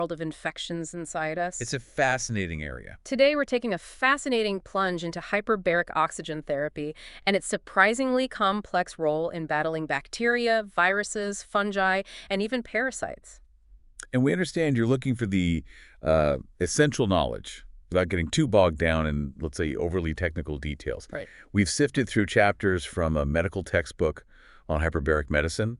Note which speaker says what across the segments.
Speaker 1: World of infections inside us.
Speaker 2: It's a fascinating area.
Speaker 1: Today, we're taking a fascinating plunge into hyperbaric oxygen therapy and its surprisingly complex role in battling bacteria, viruses, fungi, and even parasites.
Speaker 2: And we understand you're looking for the essential knowledge without getting too bogged down in, let's say, overly technical details.
Speaker 1: Right.
Speaker 2: We've sifted through chapters from a medical textbook on hyperbaric medicine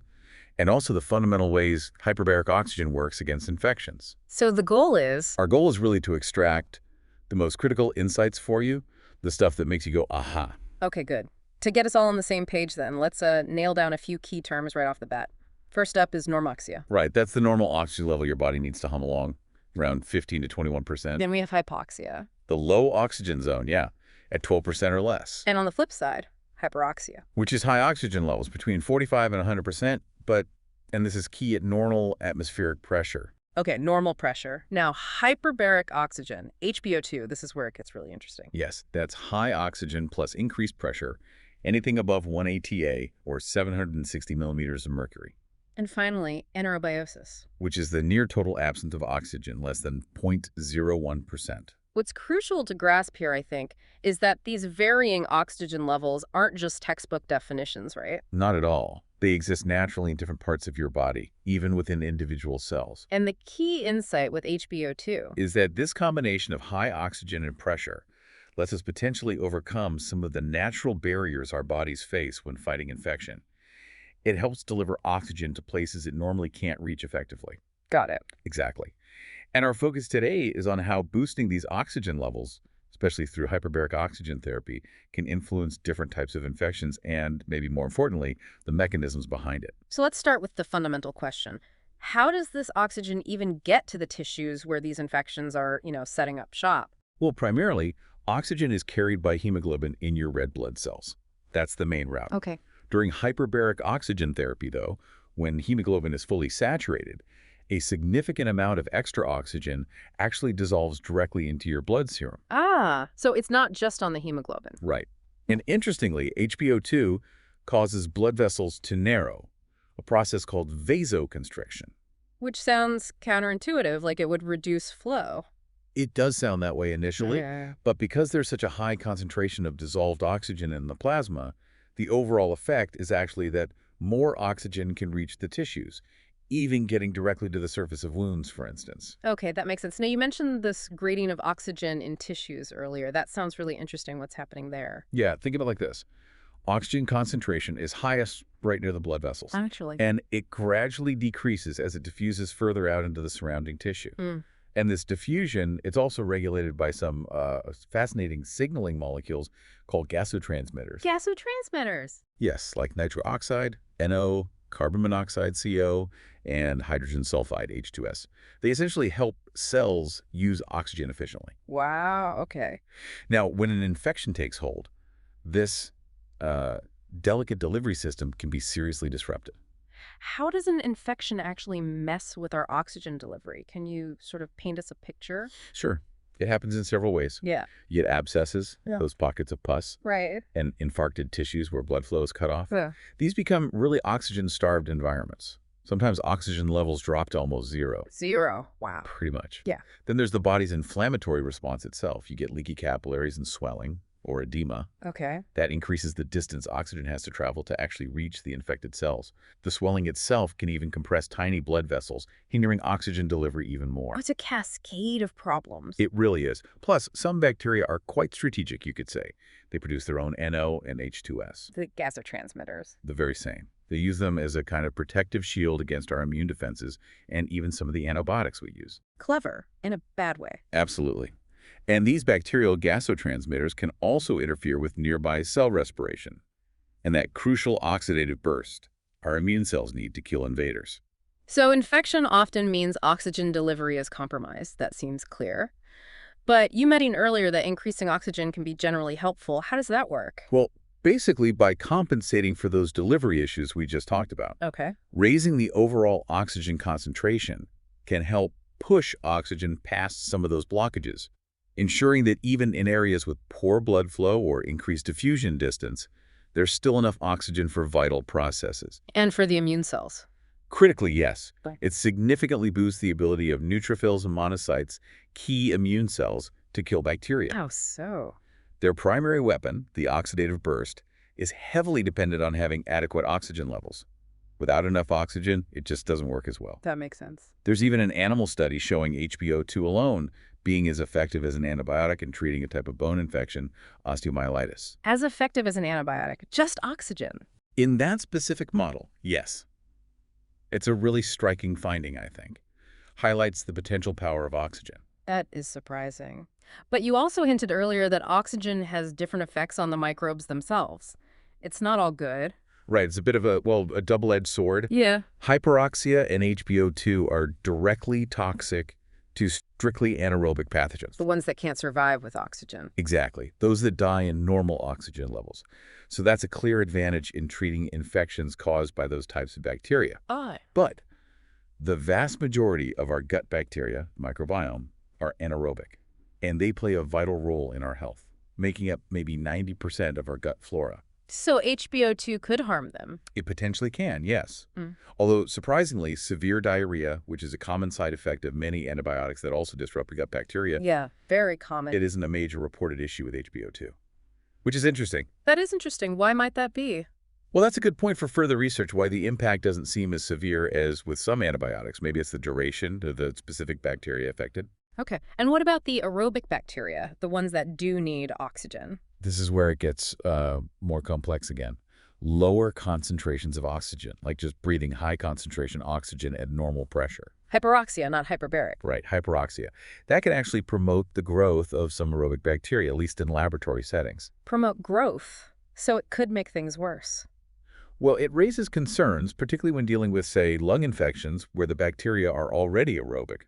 Speaker 2: and also the fundamental ways hyperbaric oxygen works against infections.
Speaker 1: So the goal is...
Speaker 2: Our goal is really to extract the most critical insights for you, the stuff that makes you go, aha.
Speaker 1: Okay, good. To get us all on the same page then, let's nail down a few key terms right off the bat. First up is normoxia.
Speaker 2: Right, that's the normal oxygen level your body needs to hum along, around 15 to 21%.
Speaker 1: Then we have hypoxia.
Speaker 2: The low oxygen zone, yeah, at 12% or less.
Speaker 1: And on the flip side, hyperoxia.
Speaker 2: Which is high oxygen levels, between 45 and 100%, but, and this is key, at normal atmospheric pressure.
Speaker 1: Okay, normal pressure. Now, hyperbaric oxygen, HbO2, this is where it gets really interesting.
Speaker 2: Yes, that's high oxygen plus increased pressure, anything above 1 ATA or 760 millimeters of mercury.
Speaker 1: And finally, anaerobiosis,
Speaker 2: which is the near total absence of oxygen, less than 0.01%.
Speaker 1: What's crucial to grasp here, I think, is that these varying oxygen levels aren't just textbook definitions, right?
Speaker 2: Not at all. They exist naturally in different parts of your body, even within individual cells.
Speaker 1: And the key insight with HbO2
Speaker 2: is that this combination of high oxygen and pressure lets us potentially overcome some of the natural barriers our bodies face when fighting infection. It helps deliver oxygen to places it normally can't reach effectively.
Speaker 1: Got it.
Speaker 2: Exactly. And our focus today is on how boosting these oxygen levels, especially through hyperbaric oxygen therapy, can influence different types of infections and, maybe more importantly, the mechanisms behind it.
Speaker 1: So let's start with the fundamental question. How does this oxygen even get to the tissues where these infections are, setting up shop?
Speaker 2: Well, primarily, oxygen is carried by hemoglobin in your red blood cells. That's the main route.
Speaker 1: Okay.
Speaker 2: During hyperbaric oxygen therapy, though, when hemoglobin is fully saturated, a significant amount of extra oxygen actually dissolves directly into your blood serum.
Speaker 1: Ah, so it's not just on the hemoglobin.
Speaker 2: Right. And interestingly, HbO2 causes blood vessels to narrow, a process called vasoconstriction.
Speaker 1: Which sounds counterintuitive, like it would reduce flow.
Speaker 2: It does sound that way initially,
Speaker 1: Yeah.
Speaker 2: but because there's such a high concentration of dissolved oxygen in the plasma, the overall effect is actually that more oxygen can reach the tissues, even getting directly to the surface of wounds, for instance.
Speaker 1: Okay, that makes sense. Now, you mentioned this gradient of oxygen in tissues earlier. That sounds really interesting, what's happening there.
Speaker 2: Yeah, think of it like this. Oxygen concentration is highest right near the blood vessels.
Speaker 1: Actually.
Speaker 2: And it gradually decreases as it diffuses further out into the surrounding tissue. And this diffusion, it's also regulated by some fascinating signaling molecules called gasotransmitters.
Speaker 1: Gasotransmitters.
Speaker 2: Yes, like nitric oxide, NO, carbon monoxide, CO, and hydrogen sulfide, H2S. They essentially help cells use oxygen efficiently.
Speaker 1: Wow, okay.
Speaker 2: Now, when an infection takes hold, this delicate delivery system can be seriously disrupted.
Speaker 1: How does an infection actually mess with our oxygen delivery? Can you sort of paint us a picture?
Speaker 2: Sure. It happens in several ways.
Speaker 1: Yeah.
Speaker 2: You get abscesses, those pockets of pus,
Speaker 1: Right.
Speaker 2: and infarcted tissues where blood flow is cut off.
Speaker 1: Yeah.
Speaker 2: These become really oxygen-starved environments. Sometimes oxygen levels drop to almost zero.
Speaker 1: Zero. Wow.
Speaker 2: Pretty much.
Speaker 1: Yeah.
Speaker 2: Then there's the body's inflammatory response itself. You get leaky capillaries and swelling, or edema.
Speaker 1: Okay.
Speaker 2: That increases the distance oxygen has to travel to actually reach the infected cells. The swelling itself can even compress tiny blood vessels, hindering oxygen delivery even more.
Speaker 1: Oh, it's a cascade of problems.
Speaker 2: It really is. Plus, some bacteria are quite strategic, you could say. They produce their own NO and H2S.
Speaker 1: The gasotransmitters.
Speaker 2: The very same. They use them as a kind of protective shield against our immune defenses and even some of the antibiotics we use.
Speaker 1: Clever, in a bad way.
Speaker 2: Absolutely. And these bacterial gasotransmitters can also interfere with nearby cell respiration and that crucial oxidative burst our immune cells need to kill invaders.
Speaker 1: So infection often means oxygen delivery is compromised. That seems clear. But you mentioned earlier that increasing oxygen can be generally helpful. How does that work?
Speaker 2: Well, basically by compensating for those delivery issues we just talked about.
Speaker 1: Okay.
Speaker 2: Raising the overall oxygen concentration can help push oxygen past some of those blockages, ensuring that even in areas with poor blood flow or increased diffusion distance, there's still enough oxygen for vital processes.
Speaker 1: And for the immune cells.
Speaker 2: Critically, yes.
Speaker 1: Right.
Speaker 2: It significantly boosts the ability of neutrophils and monocytes, key immune cells, to kill bacteria.
Speaker 1: How so?
Speaker 2: Their primary weapon, the oxidative burst, is heavily dependent on having adequate oxygen levels. Without enough oxygen, it just doesn't work as well.
Speaker 1: That makes sense.
Speaker 2: There's even an animal study showing HBO2 alone being as effective as an antibiotic in treating a type of bone infection, osteomyelitis.
Speaker 1: As effective as an antibiotic, just oxygen.
Speaker 2: In that specific model, yes. It's a really striking finding, I think. Highlights the potential power of oxygen.
Speaker 1: That is surprising. But you also hinted earlier that oxygen has different effects on the microbes themselves. It's not all good.
Speaker 2: Right, it's a bit of a double-edged sword.
Speaker 1: Yeah.
Speaker 2: Hyperoxia and HBO2 are directly toxic to strictly anaerobic pathogens.
Speaker 1: The ones that can't survive with oxygen.
Speaker 2: Exactly, those that die in normal oxygen levels. So that's a clear advantage in treating infections caused by those types of bacteria. But the vast majority of our gut bacteria, microbiome, are anaerobic, and they play a vital role in our health, making up maybe 90% of our gut flora.
Speaker 1: So HBO2 could harm them.
Speaker 2: It potentially can, yes.
Speaker 1: Mm.
Speaker 2: Although, surprisingly, severe diarrhea, which is a common side effect of many antibiotics that also disrupt gut bacteria,
Speaker 1: Yeah, very common.
Speaker 2: it isn't a major reported issue with HBO2, which is interesting.
Speaker 1: That is interesting. Why might that be?
Speaker 2: Well, that's a good point for further research why the impact doesn't seem as severe as with some antibiotics. Maybe it's the duration of the specific bacteria affected.
Speaker 1: Okay. And what about the aerobic bacteria, the ones that do need oxygen?
Speaker 2: This is where it gets more complex again. Lower concentrations of oxygen, like just breathing high concentration oxygen at normal pressure.
Speaker 1: Hyperoxia, not hyperbaric.
Speaker 2: Right, hyperoxia. That can actually promote the growth of some aerobic bacteria, at least in laboratory settings.
Speaker 1: Promote growth, so it could make things worse.
Speaker 2: Well, it raises concerns, particularly when dealing with, say, lung infections where the bacteria are already aerobic.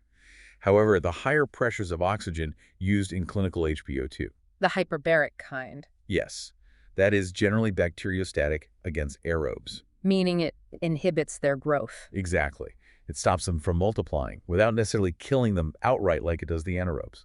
Speaker 2: However, the higher pressures of oxygen used in clinical HBO2.
Speaker 1: The hyperbaric kind.
Speaker 2: Yes, that is generally bacteriostatic against aerobes.
Speaker 1: Meaning it inhibits their growth.
Speaker 2: Exactly. It stops them from multiplying without necessarily killing them outright like it does the anaerobes.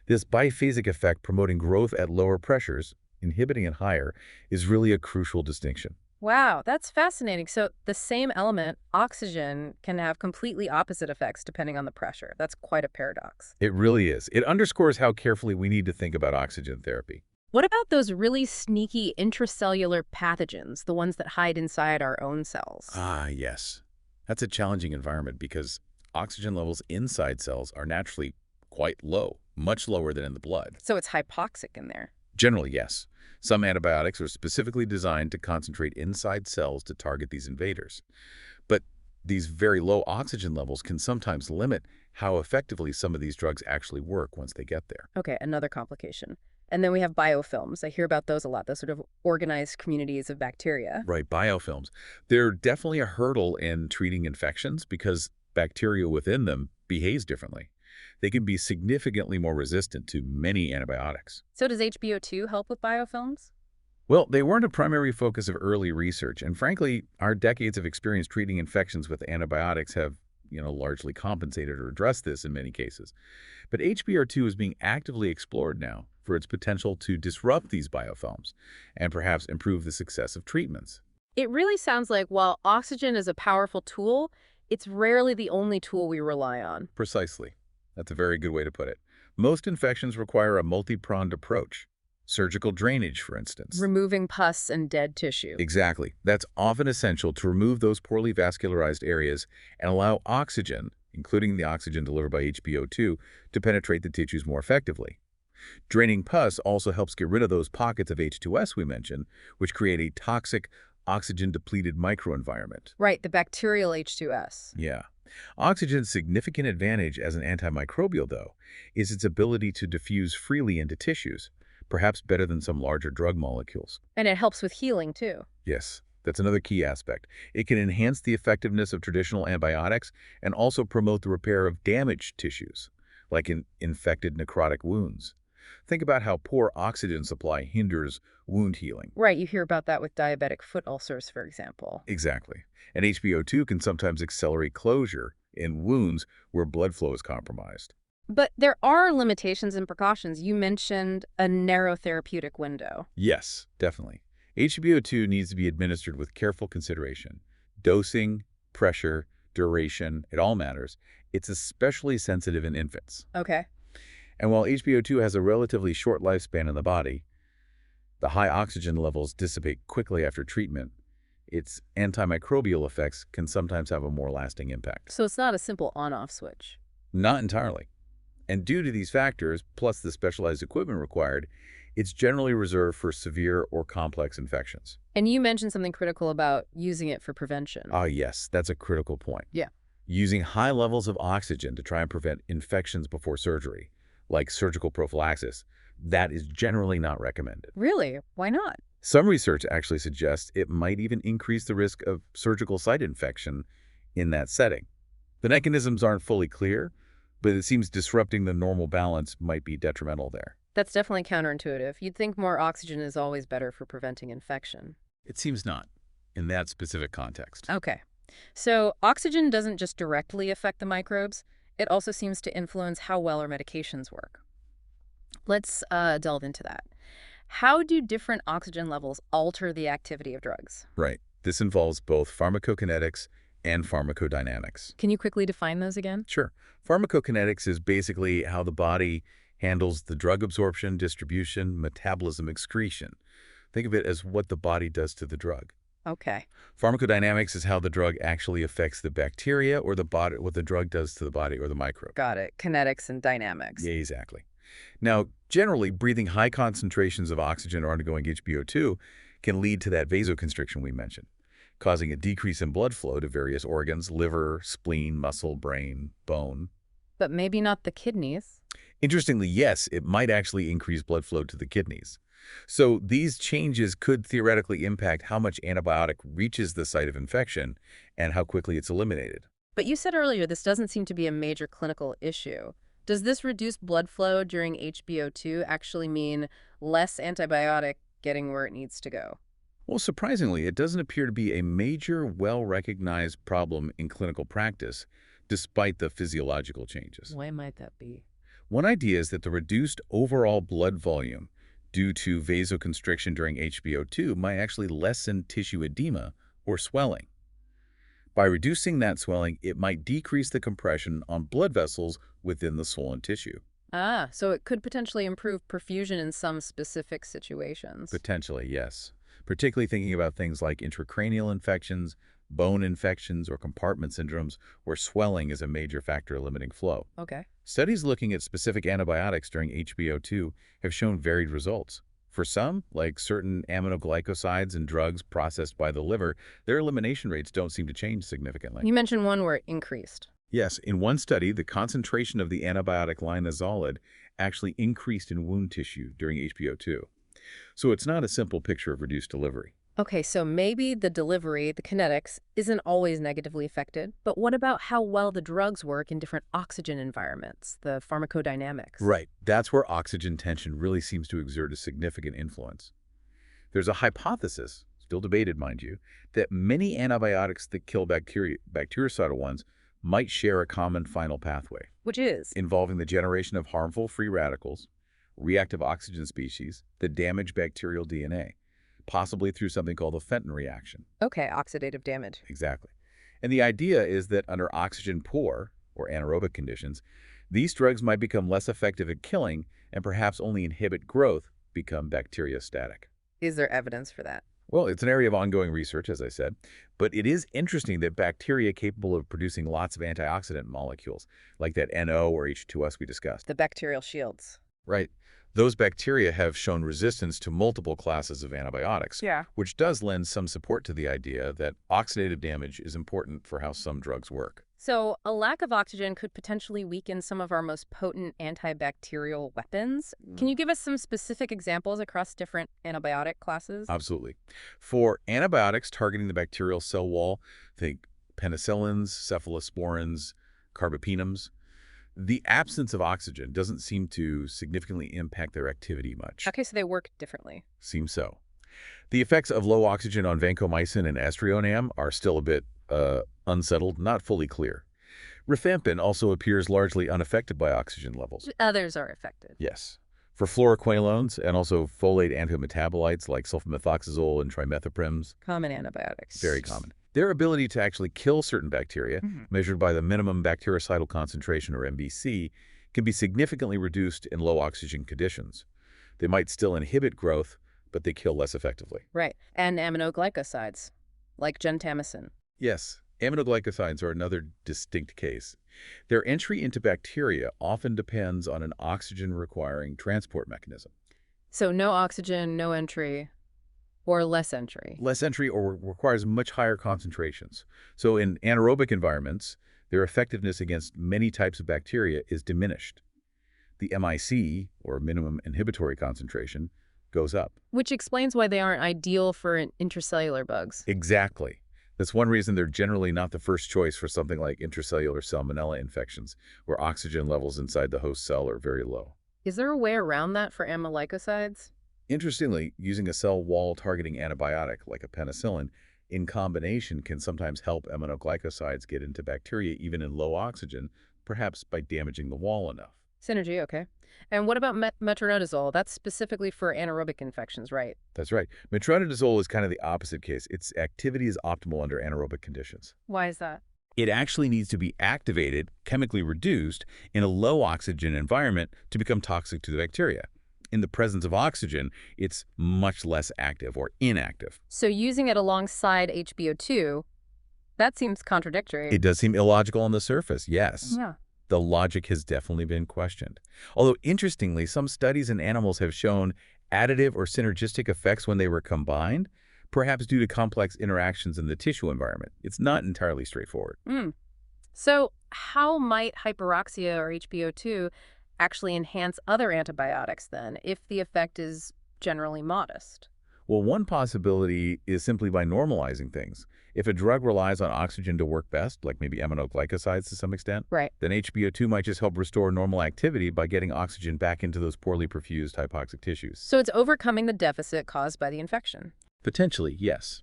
Speaker 2: This biphasic effect promoting growth at lower pressures, inhibiting it higher, is really a crucial distinction.
Speaker 1: Wow, that's fascinating. So the same element, oxygen, can have completely opposite effects depending on the pressure. That's quite a paradox.
Speaker 2: It really is. It underscores how carefully we need to think about oxygen therapy.
Speaker 1: What about those really sneaky intracellular pathogens, the ones that hide inside our own cells?
Speaker 2: Ah, yes. That's a challenging environment because oxygen levels inside cells are naturally quite low, much lower than in the blood.
Speaker 1: So it's hypoxic in there.
Speaker 2: Generally, yes. Some antibiotics are specifically designed to concentrate inside cells to target these invaders. But these very low oxygen levels can sometimes limit how effectively some of these drugs actually work once they get there.
Speaker 1: Okay, another complication. And then we have biofilms. I hear about those a lot, those sort of organized communities of bacteria.
Speaker 2: Right, biofilms. They're definitely a hurdle in treating infections because bacteria within them behaves differently. They can be significantly more resistant to many antibiotics.
Speaker 1: So does HBO2 help with biofilms?
Speaker 2: Well, they weren't a primary focus of early research, and frankly, our decades of experience treating infections with antibiotics have, largely compensated or addressed this in many cases. But HBO2 is being actively explored now for its potential to disrupt these biofilms and perhaps improve the success of treatments.
Speaker 1: It really sounds like while oxygen is a powerful tool, it's rarely the only tool we rely on.
Speaker 2: Precisely. That's a very good way to put it. Most infections require a multi-pronged approach. Surgical drainage, for instance.
Speaker 1: Removing pus and dead tissue.
Speaker 2: Exactly. That's often essential to remove those poorly vascularized areas and allow oxygen, including the oxygen delivered by HBO2, to penetrate the tissues more effectively. Draining pus also helps get rid of those pockets of H2S we mentioned, which create a toxic, oxygen-depleted microenvironment.
Speaker 1: Right, the bacterial H2S.
Speaker 2: Yeah. Oxygen's significant advantage as an antimicrobial, though, is its ability to diffuse freely into tissues, perhaps better than some larger drug molecules.
Speaker 1: And it helps with healing, too.
Speaker 2: Yes, that's another key aspect. It can enhance the effectiveness of traditional antibiotics and also promote the repair of damaged tissues, like in infected necrotic wounds. Think about how poor oxygen supply hinders wound healing.
Speaker 1: Right, you hear about that with diabetic foot ulcers, for example.
Speaker 2: Exactly. And HBO2 can sometimes accelerate closure in wounds where blood flow is compromised.
Speaker 1: But there are limitations and precautions. You mentioned a narrow therapeutic window.
Speaker 2: Yes, definitely. HBO2 needs to be administered with careful consideration. Dosing, pressure, duration, it all matters. It's especially sensitive in infants.
Speaker 1: Okay.
Speaker 2: And while HBO2 has a relatively short lifespan in the body, the high oxygen levels dissipate quickly after treatment. Its antimicrobial effects can sometimes have a more lasting impact.
Speaker 1: So it's not a simple on-off switch.
Speaker 2: Not entirely. And due to these factors, plus the specialized equipment required, it's generally reserved for severe or complex infections.
Speaker 1: And you mentioned something critical about using it for prevention.
Speaker 2: Ah, yes, that's a critical point.
Speaker 1: Yeah.
Speaker 2: Using high levels of oxygen to try and prevent infections before surgery, like surgical prophylaxis, that is generally not recommended.
Speaker 1: Really? Why not?
Speaker 2: Some research actually suggests it might even increase the risk of surgical site infection in that setting. The mechanisms aren't fully clear, but it seems disrupting the normal balance might be detrimental there.
Speaker 1: That's definitely counterintuitive. You'd think more oxygen is always better for preventing infection.
Speaker 2: It seems not, in that specific context.
Speaker 1: Okay. So oxygen doesn't just directly affect the microbes, it also seems to influence how well our medications work. Let's delve into that. How do different oxygen levels alter the activity of drugs?
Speaker 2: Right. This involves both pharmacokinetics and pharmacodynamics.
Speaker 1: Can you quickly define those again?
Speaker 2: Sure. Pharmacokinetics is basically how the body handles the drug absorption, distribution, metabolism, excretion. Think of it as what the body does to the drug.
Speaker 1: Okay.
Speaker 2: Pharmacodynamics is how the drug actually affects the bacteria or the body, what the drug does to the body or the microbe.
Speaker 1: Got it. Kinetics and dynamics.
Speaker 2: Yeah, exactly. Now, generally, breathing high concentrations of oxygen or undergoing HBO2 can lead to that vasoconstriction we mentioned, causing a decrease in blood flow to various organs, liver, spleen, muscle, brain, bone.
Speaker 1: But maybe not the kidneys.
Speaker 2: Interestingly, yes, it might actually increase blood flow to the kidneys. So these changes could theoretically impact how much antibiotic reaches the site of infection and how quickly it's eliminated.
Speaker 1: But you said earlier this doesn't seem to be a major clinical issue. Does this reduced blood flow during HBO2 actually mean less antibiotic getting where it needs to go?
Speaker 2: Well, surprisingly, it doesn't appear to be a major, well-recognized problem in clinical practice, despite the physiological changes.
Speaker 1: Why might that be?
Speaker 2: One idea is that the reduced overall blood volume due to vasoconstriction during HBO2 might actually lessen tissue edema or swelling. By reducing that swelling, it might decrease the compression on blood vessels within the swollen tissue.
Speaker 1: Ah, so it could potentially improve perfusion in some specific situations.
Speaker 2: Potentially, yes. Particularly thinking about things like intracranial infections, bone infections, or compartment syndromes where swelling is a major factor limiting flow.
Speaker 1: Okay.
Speaker 2: Studies looking at specific antibiotics during HBO2 have shown varied results. For some, like certain aminoglycosides and drugs processed by the liver, their elimination rates don't seem to change significantly.
Speaker 1: You mentioned one where it increased.
Speaker 2: Yes, in one study, the concentration of the antibiotic linezolid actually increased in wound tissue during HBO2. So it's not a simple picture of reduced delivery.
Speaker 1: Okay, so maybe the delivery, the kinetics, isn't always negatively affected, but what about how well the drugs work in different oxygen environments, the pharmacodynamics?
Speaker 2: Right. That's where oxygen tension really seems to exert a significant influence. There's a hypothesis, still debated, mind you, that many antibiotics that kill bactericidal ones might share a common final pathway,
Speaker 1: Which is?
Speaker 2: involving the generation of harmful free radicals, reactive oxygen species that damage bacterial DNA, possibly through something called the Fenton reaction.
Speaker 1: Okay, oxidative damage.
Speaker 2: Exactly. And the idea is that under oxygen-poor, or anaerobic conditions, these drugs might become less effective at killing and perhaps only inhibit growth, become bacteriostatic.
Speaker 1: Is there evidence for that?
Speaker 2: Well, it's an area of ongoing research, as I said, but it is interesting that bacteria capable of producing lots of antioxidant molecules, like that NO or H2S we discussed.
Speaker 1: The bacterial shields.
Speaker 2: Right. Those bacteria have shown resistance to multiple classes of antibiotics,
Speaker 1: Yeah.
Speaker 2: which does lend some support to the idea that oxidative damage is important for how some drugs work.
Speaker 1: So a lack of oxygen could potentially weaken some of our most potent antibacterial weapons. Can you give us some specific examples across different antibiotic classes?
Speaker 2: Absolutely. For antibiotics targeting the bacterial cell wall, think penicillins, cephalosporins, carbapenems, the absence of oxygen doesn't seem to significantly impact their activity much.
Speaker 1: Okay, so they work differently.
Speaker 2: Seems so. The effects of low oxygen on vancomycin and aztreonam are still a bit unsettled, not fully clear. Rifampin also appears largely unaffected by oxygen levels.
Speaker 1: Others are affected.
Speaker 2: Yes. For fluoroquinolones and also folate antimetabolites like sulfamethoxazole and trimethoprims,
Speaker 1: Common antibiotics.
Speaker 2: very common. Their ability to actually kill certain bacteria,
Speaker 1: Mhm.
Speaker 2: measured by the minimum bactericidal concentration or MBC, can be significantly reduced in low oxygen conditions. They might still inhibit growth, but they kill less effectively.
Speaker 1: Right. And aminoglycosides, like gentamicin.
Speaker 2: Yes, aminoglycosides are another distinct case. Their entry into bacteria often depends on an oxygen-requiring transport mechanism.
Speaker 1: So no oxygen, no entry, or less entry.
Speaker 2: Less entry or requires much higher concentrations. So in anaerobic environments, their effectiveness against many types of bacteria is diminished. The MIC, or minimum inhibitory concentration, goes up.
Speaker 1: Which explains why they aren't ideal for intracellular bugs.
Speaker 2: Exactly. That's one reason they're generally not the first choice for something like intracellular salmonella infections, where oxygen levels inside the host cell are very low.
Speaker 1: Is there a way around that for aminoglycosides?
Speaker 2: Interestingly, using a cell wall targeting antibiotic like a penicillin in combination can sometimes help aminoglycosides get into bacteria even in low oxygen, perhaps by damaging the wall enough.
Speaker 1: Synergy, okay. And what about metronidazole? That's specifically for anaerobic infections, right?
Speaker 2: That's right. Metronidazole is kind of the opposite case. Its activity is optimal under anaerobic conditions.
Speaker 1: Why is that?
Speaker 2: It actually needs to be activated, chemically reduced, in a low oxygen environment to become toxic to the bacteria. In the presence of oxygen, it's much less active or inactive.
Speaker 1: So using it alongside HBO2, that seems contradictory.
Speaker 2: It does seem illogical on the surface, yes.
Speaker 1: Yeah.
Speaker 2: The logic has definitely been questioned. Although, interestingly, some studies in animals have shown additive or synergistic effects when they were combined, perhaps due to complex interactions in the tissue environment. It's not entirely straightforward.
Speaker 1: Mm. So how might hyperoxia or HBO2 actually enhance other antibiotics then, if the effect is generally modest?
Speaker 2: Well, one possibility is simply by normalizing things. If a drug relies on oxygen to work best, like maybe aminoglycosides to some extent,
Speaker 1: Right.
Speaker 2: then HBO2 might just help restore normal activity by getting oxygen back into those poorly perfused hypoxic tissues.
Speaker 1: So it's overcoming the deficit caused by the infection.
Speaker 2: Potentially, yes.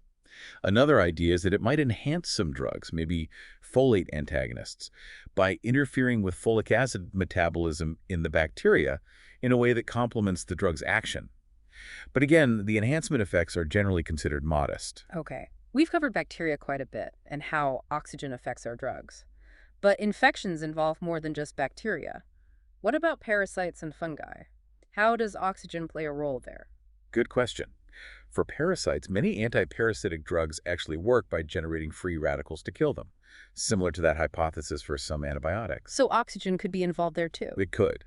Speaker 2: Another idea is that it might enhance some drugs, maybe folate antagonists, by interfering with folic acid metabolism in the bacteria in a way that complements the drug's action. But again, the enhancement effects are generally considered modest.
Speaker 1: Okay. We've covered bacteria quite a bit and how oxygen affects our drugs. But infections involve more than just bacteria. What about parasites and fungi? How does oxygen play a role there?
Speaker 2: Good question. For parasites, many anti-parasitic drugs actually work by generating free radicals to kill them, similar to that hypothesis for some antibiotics.
Speaker 1: So oxygen could be involved there too.
Speaker 2: It could.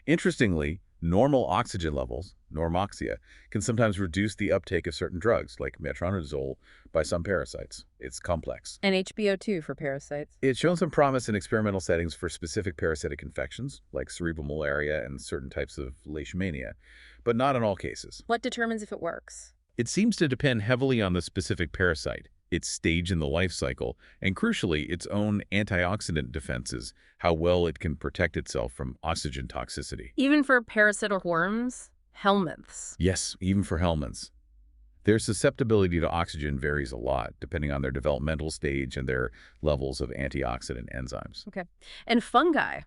Speaker 2: Interestingly, normal oxygen levels, normoxia, can sometimes reduce the uptake of certain drugs, like metronidazole, by some parasites. It's complex.
Speaker 1: And HBO2 for parasites.
Speaker 2: It's shown some promise in experimental settings for specific parasitic infections, like cerebral malaria and certain types of leishmania, but not in all cases.
Speaker 1: What determines if it works?
Speaker 2: It seems to depend heavily on the specific parasite, its stage in the life cycle, and crucially, its own antioxidant defenses, how well it can protect itself from oxygen toxicity.
Speaker 1: Even for parasitic worms? Helminths.
Speaker 2: Yes, even for helminths. Their susceptibility to oxygen varies a lot, depending on their developmental stage and their levels of antioxidant enzymes.
Speaker 1: Okay. And fungi.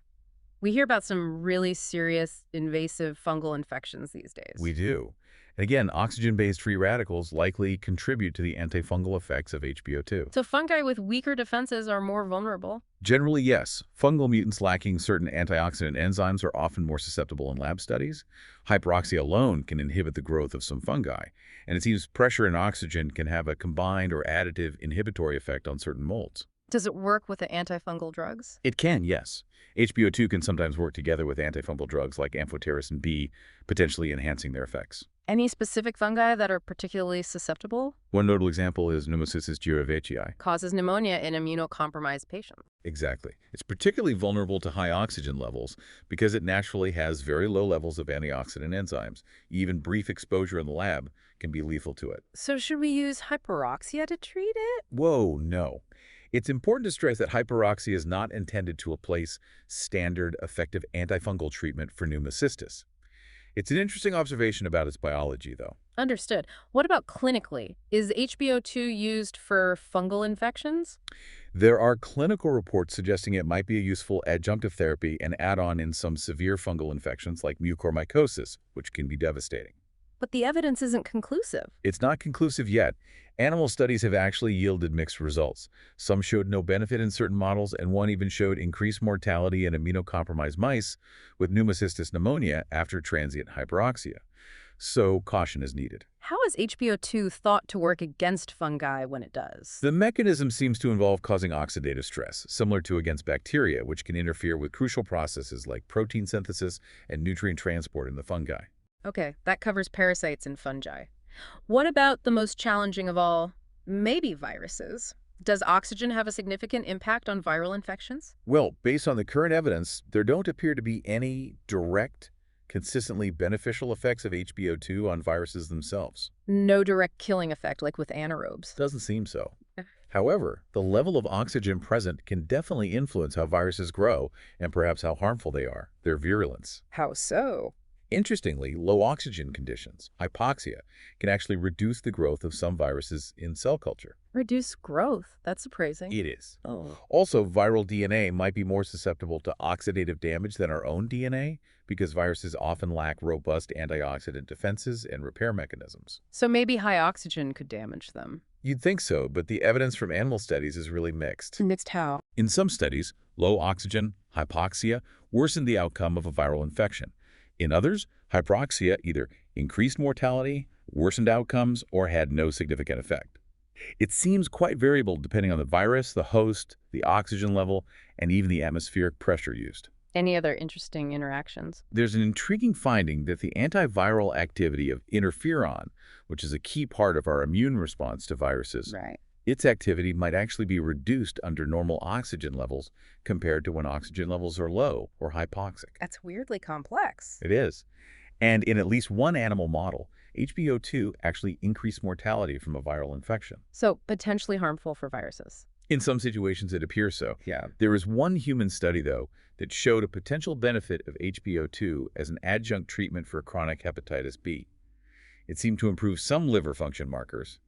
Speaker 1: We hear about some really serious invasive fungal infections these days.
Speaker 2: We do. And again, oxygen-based free radicals likely contribute to the antifungal effects of HBO2.
Speaker 1: So fungi with weaker defenses are more vulnerable.
Speaker 2: Generally, yes. Fungal mutants lacking certain antioxidant enzymes are often more susceptible in lab studies. Hyperoxia alone can inhibit the growth of some fungi, and it seems pressure and oxygen can have a combined or additive inhibitory effect on certain molds.
Speaker 1: Does it work with the antifungal drugs?
Speaker 2: It can, yes. HBO2 can sometimes work together with antifungal drugs like amphotericin B, potentially enhancing their effects.
Speaker 1: Any specific fungi that are particularly susceptible?
Speaker 2: One notable example is Pneumocystis girovatii.
Speaker 1: Causes pneumonia in immunocompromised patients.
Speaker 2: Exactly. It's particularly vulnerable to high oxygen levels because it naturally has very low levels of antioxidant enzymes. Even brief exposure in the lab can be lethal to it.
Speaker 1: So should we use hyperoxia to treat it?
Speaker 2: Whoa, no. It's important to stress that hyperoxia is not intended to replace standard effective antifungal treatment for pneumocystis. It's an interesting observation about its biology, though.
Speaker 1: Understood. What about clinically? Is HBO2 used for fungal infections?
Speaker 2: There are clinical reports suggesting it might be a useful adjunctive therapy and add-on in some severe fungal infections like mucormycosis, which can be devastating.
Speaker 1: But the evidence isn't conclusive.
Speaker 2: It's not conclusive yet. Animal studies have actually yielded mixed results. Some showed no benefit in certain models, and one even showed increased mortality in immunocompromised mice with Pneumocystis pneumonia after transient hyperoxia. So caution is needed.
Speaker 1: How is HBO2 thought to work against fungi when it does?
Speaker 2: The mechanism seems to involve causing oxidative stress, similar to against bacteria, which can interfere with crucial processes like protein synthesis and nutrient transport in the fungi.
Speaker 1: Okay, that covers parasites and fungi. What about the most challenging of all, maybe viruses? Does oxygen have a significant impact on viral infections?
Speaker 2: Well, based on the current evidence, there don't appear to be any direct, consistently beneficial effects of HBO2 on viruses themselves.
Speaker 1: No direct killing effect like with anaerobes.
Speaker 2: Doesn't seem so.
Speaker 1: Eh.
Speaker 2: However, the level of oxygen present can definitely influence how viruses grow and perhaps how harmful they are, their virulence.
Speaker 1: How so?
Speaker 2: Interestingly, low oxygen conditions, hypoxia, can actually reduce the growth of some viruses in cell culture.
Speaker 1: Reduce growth. That's surprising.
Speaker 2: It is.
Speaker 1: Oh.
Speaker 2: Also, viral DNA might be more susceptible to oxidative damage than our own DNA because viruses often lack robust antioxidant defenses and repair mechanisms.
Speaker 1: So maybe high oxygen could damage them.
Speaker 2: You'd think so, but the evidence from animal studies is really mixed.
Speaker 1: Mixed how?
Speaker 2: In some studies, low oxygen, hypoxia, worsened the outcome of a viral infection. In others, hyperoxia either increased mortality, worsened outcomes, or had no significant effect. It seems quite variable depending on the virus, the host, the oxygen level, and even the atmospheric pressure used.
Speaker 1: Any other interesting interactions?
Speaker 2: There's an intriguing finding that the antiviral activity of interferon, which is a key part of our immune response to viruses,
Speaker 1: Right.
Speaker 2: its activity might actually be reduced under normal oxygen levels compared to when oxygen levels are low or hypoxic.
Speaker 1: That's weirdly complex.
Speaker 2: It is. And in at least one animal model, HBO2 actually increased mortality from a viral infection.
Speaker 1: So potentially harmful for viruses.
Speaker 2: In some situations, it appears so.
Speaker 1: Yeah.
Speaker 2: There is one human study, though, that showed a potential benefit of HBO2 as an adjunct treatment for chronic hepatitis B. It seemed to improve some liver function markers,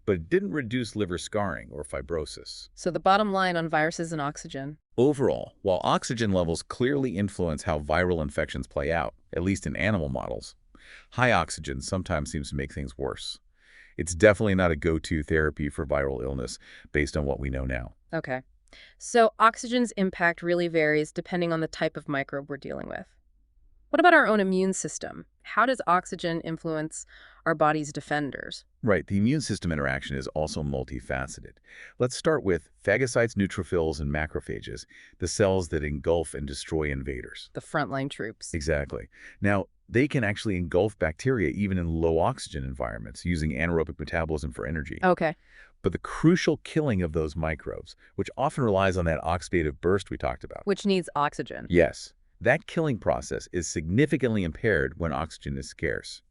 Speaker 2: but it didn't reduce liver scarring or fibrosis.
Speaker 1: So the bottom line on viruses and oxygen.
Speaker 2: Overall, while oxygen levels clearly influence how viral infections play out, at least in animal models, high oxygen sometimes seems to make things worse. It's definitely not a go-to therapy for viral illness based on what we know now.
Speaker 1: Okay. So oxygen's impact really varies depending on the type of microbe we're dealing with. What about our own immune system? How does oxygen influence our body's defenders?
Speaker 2: Right, the immune system interaction is also multifaceted. Let's start with phagocytes, neutrophils, and macrophages, the cells that engulf and destroy invaders.
Speaker 1: The frontline troops.
Speaker 2: Exactly. Now, they can actually engulf bacteria even in low oxygen environments using anaerobic metabolism for energy.
Speaker 1: Okay.
Speaker 2: But the crucial killing of those microbes, which often relies on that oxidative burst we talked about.
Speaker 1: Which needs oxygen.
Speaker 2: Yes, that killing process is significantly impaired when oxygen is scarce.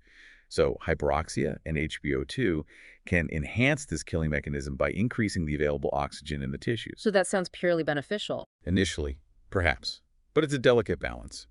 Speaker 2: So hyperoxia and HBO2 can enhance this killing mechanism by increasing the available oxygen in the tissues.
Speaker 1: So that sounds purely beneficial.
Speaker 2: Initially, perhaps, but it's a delicate balance.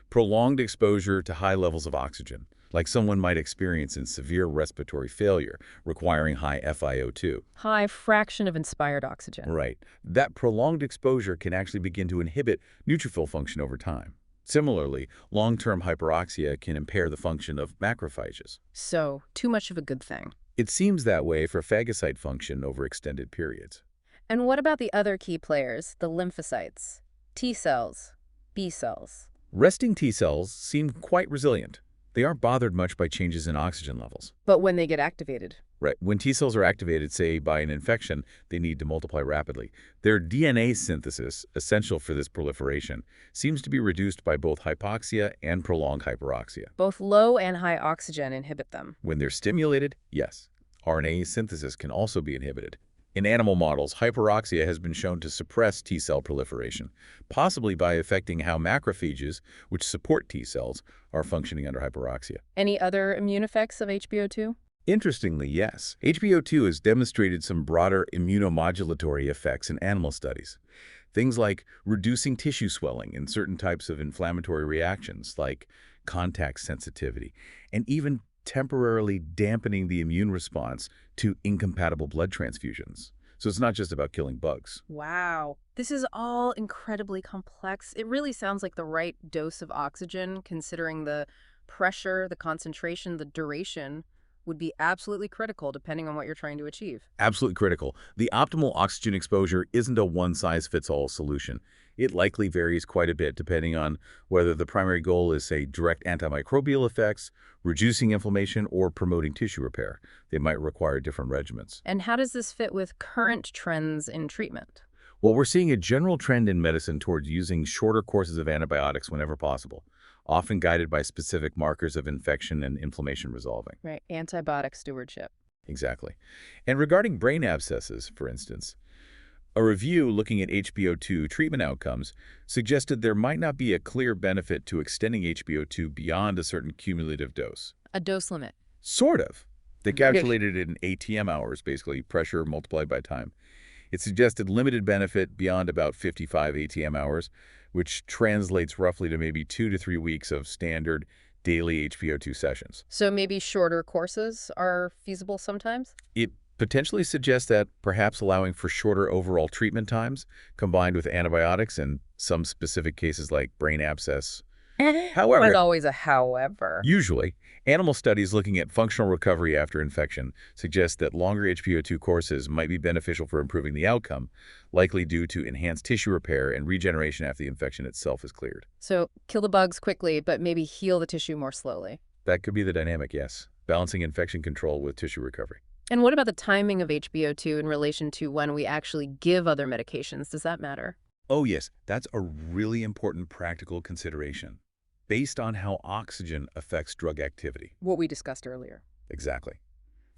Speaker 2: Prolonged exposure to high levels of oxygen, like someone might experience in severe respiratory failure requiring high FiO2.
Speaker 1: High fraction of inspired oxygen.
Speaker 2: Right. That prolonged exposure can actually begin to inhibit neutrophil function over time. Similarly, long-term hyperoxia can impair the function of macrophages.
Speaker 1: So too much of a good thing.
Speaker 2: It seems that way for phagocyte function over extended periods.
Speaker 1: And what about the other key players, the lymphocytes, T cells, B cells?
Speaker 2: Resting T cells seem quite resilient. They aren't bothered much by changes in oxygen levels.
Speaker 1: But when they get activated?
Speaker 2: Right. When T cells are activated, say, by an infection, they need to multiply rapidly. Their DNA synthesis, essential for this proliferation, seems to be reduced by both hypoxia and prolonged hyperoxia.
Speaker 1: Both low and high oxygen inhibit them.
Speaker 2: When they're stimulated, yes. RNA synthesis can also be inhibited. In animal models, hyperoxia has been shown to suppress T cell proliferation, possibly by affecting how macrophages, which support T cells, are functioning under hyperoxia.
Speaker 1: Any other immune effects of HBO2?
Speaker 2: Interestingly, yes. HBO2 has demonstrated some broader immunomodulatory effects in animal studies. Things like reducing tissue swelling in certain types of inflammatory reactions, like contact sensitivity, and even temporarily dampening the immune response to incompatible blood transfusions. So it's not just about killing bugs.
Speaker 1: Wow. This is all incredibly complex. It really sounds like the right dose of oxygen, considering the pressure, the concentration, the duration would be absolutely critical depending on what you're trying to achieve.
Speaker 2: Absolutely critical. The optimal oxygen exposure isn't a one-size-fits-all solution. It likely varies quite a bit depending on whether the primary goal is, say, direct antimicrobial effects, reducing inflammation, or promoting tissue repair. They might require different regimens.
Speaker 1: And how does this fit with current trends in treatment?
Speaker 2: Well, we're seeing a general trend in medicine towards using shorter courses of antibiotics whenever possible, often guided by specific markers of infection and inflammation resolving.
Speaker 1: Right, antibiotic stewardship.
Speaker 2: Exactly. And regarding brain abscesses, for instance, a review looking at HBO2 treatment outcomes suggested there might not be a clear benefit to extending HBO2 beyond a certain cumulative dose.
Speaker 1: A dose limit.
Speaker 2: Sort of. They
Speaker 1: Yes.
Speaker 2: calculated it in ATM hours, basically, pressure multiplied by time. It suggested limited benefit beyond about 55 ATM hours, which translates roughly to maybe 2 to 3 weeks of standard daily HBO2 sessions.
Speaker 1: So maybe shorter courses are feasible sometimes?
Speaker 2: It potentially suggests that perhaps allowing for shorter overall treatment times combined with antibiotics in some specific cases like brain abscess. However,
Speaker 1: There's always a however.
Speaker 2: usually, animal studies looking at functional recovery after infection suggest that longer HBO2 courses might be beneficial for improving the outcome, likely due to enhanced tissue repair and regeneration after the infection itself is cleared.
Speaker 1: So kill the bugs quickly, but maybe heal the tissue more slowly.
Speaker 2: That could be the dynamic, yes, balancing infection control with tissue recovery.
Speaker 1: And what about the timing of HBO2 in relation to when we actually give other medications? Does that matter?
Speaker 2: Oh yes, that's a really important practical consideration, based on how oxygen affects drug activity.
Speaker 1: What we discussed earlier.
Speaker 2: Exactly.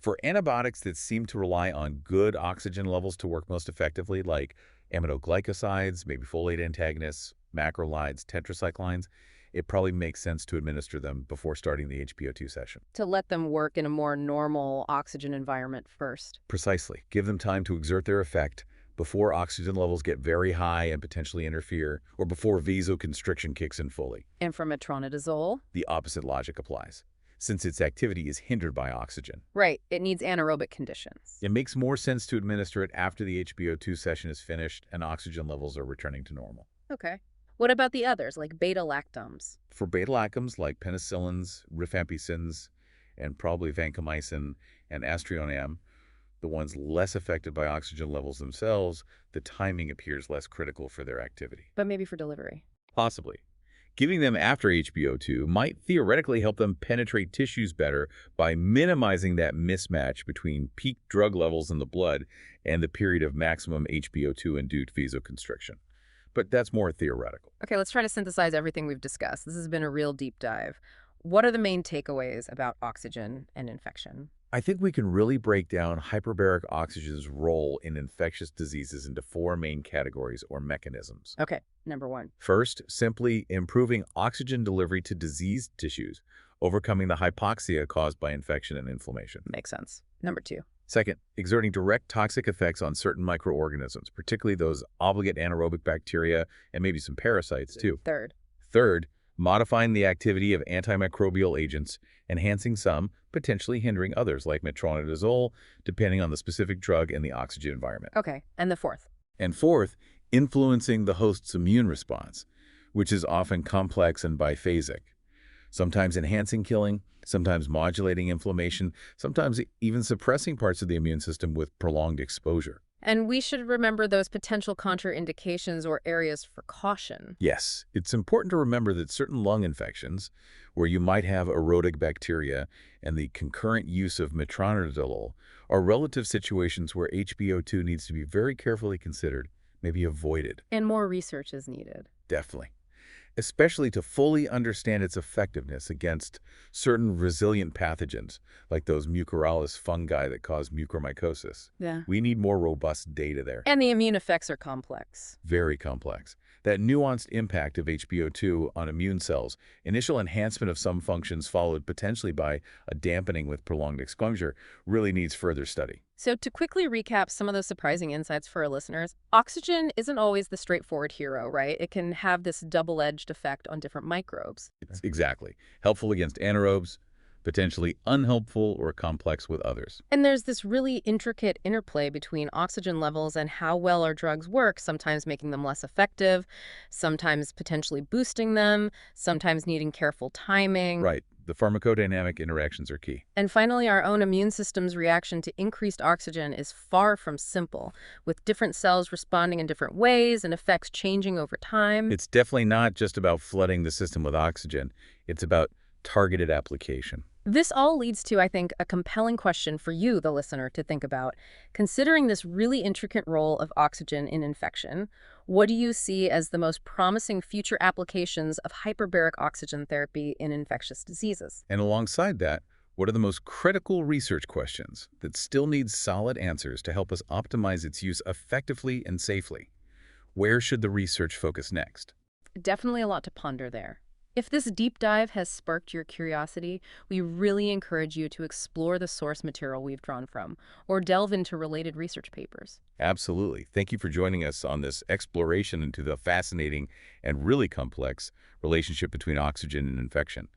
Speaker 2: For antibiotics that seem to rely on good oxygen levels to work most effectively, like aminoglycosides, maybe folate antagonists, macrolides, tetracyclines, it probably makes sense to administer them before starting the HBO2 session.
Speaker 1: To let them work in a more normal oxygen environment first.
Speaker 2: Precisely. Give them time to exert their effect before oxygen levels get very high and potentially interfere, or before vasoconstriction kicks in fully.
Speaker 1: And for metronidazole?
Speaker 2: The opposite logic applies, since its activity is hindered by oxygen.
Speaker 1: Right, it needs anaerobic conditions.
Speaker 2: It makes more sense to administer it after the HBO2 session is finished and oxygen levels are returning to normal.
Speaker 1: Okay. What about the others, like beta-lactams?
Speaker 2: For beta-lactams like penicillins, rifampicins, and probably vancomycin and aztreonam, the ones less affected by oxygen levels themselves, the timing appears less critical for their activity.
Speaker 1: But maybe for delivery.
Speaker 2: Possibly. Giving them after HBO2 might theoretically help them penetrate tissues better by minimizing that mismatch between peak drug levels in the blood and the period of maximum HBO2-induced vasoconstriction. But that's more theoretical.
Speaker 1: Okay, let's try to synthesize everything we've discussed. This has been a real deep dive. What are the main takeaways about oxygen and infection?
Speaker 2: I think we can really break down hyperbaric oxygen's role in infectious diseases into 4 main categories or mechanisms.
Speaker 1: Okay, number 1.
Speaker 2: First, simply improving oxygen delivery to diseased tissues, overcoming the hypoxia caused by infection and inflammation.
Speaker 1: Makes sense. Number 2.
Speaker 2: Second, exerting direct toxic effects on certain microorganisms, particularly those obligate anaerobic bacteria and maybe some parasites too. Third, modifying the activity of antimicrobial agents, enhancing some, potentially hindering others like metronidazole, depending on the specific drug and the oxygen environment.
Speaker 1: Okay, and the 4th?
Speaker 2: And fourth, influencing the host's immune response, which is often complex and biphasic, sometimes enhancing killing, sometimes modulating inflammation, sometimes even suppressing parts of the immune system with prolonged exposure.
Speaker 1: And we should remember those potential contraindications or areas for caution.
Speaker 2: Yes, it's important to remember that certain lung infections, where you might have aerobic bacteria and the concurrent use of metronidazole, are relative situations where HBO2 needs to be very carefully considered, maybe avoided.
Speaker 1: And more research is needed.
Speaker 2: Definitely. Especially to fully understand its effectiveness against certain resilient pathogens, like those mucorales fungi that cause mucormycosis.
Speaker 1: Yeah.
Speaker 2: We need more robust data there.
Speaker 1: And the immune effects are complex.
Speaker 2: Very complex. That nuanced impact of HBO2 on immune cells, initial enhancement of some functions followed potentially by a dampening with prolonged exposure, really needs further study.
Speaker 1: So to quickly recap some of those surprising insights for our listeners, oxygen isn't always the straightforward hero, right? It can have this double-edged effect on different microbes.
Speaker 2: Exactly. Helpful against anaerobes, potentially unhelpful or complex with others.
Speaker 1: And there's this really intricate interplay between oxygen levels and how well our drugs work, sometimes making them less effective, sometimes potentially boosting them, sometimes needing careful timing.
Speaker 2: Right. the pharmacodynamic interactions are key.
Speaker 1: And finally, our own immune system's reaction to increased oxygen is far from simple, with different cells responding in different ways and effects changing over time.
Speaker 2: It's definitely not just about flooding the system with oxygen. It's about targeted application.
Speaker 1: This all leads to, I think, a compelling question for you, the listener, to think about. Considering this really intricate role of oxygen in infection, what do you see as the most promising future applications of hyperbaric oxygen therapy in infectious diseases?
Speaker 2: And alongside that, what are the most critical research questions that still need solid answers to help us optimize its use effectively and safely? Where should the research focus next?
Speaker 1: Definitely a lot to ponder there. If this deep dive has sparked your curiosity, we really encourage you to explore the source material we've drawn from, or delve into related research papers.
Speaker 2: Absolutely. Thank you for joining us on this exploration into the fascinating and really complex relationship between oxygen and infection.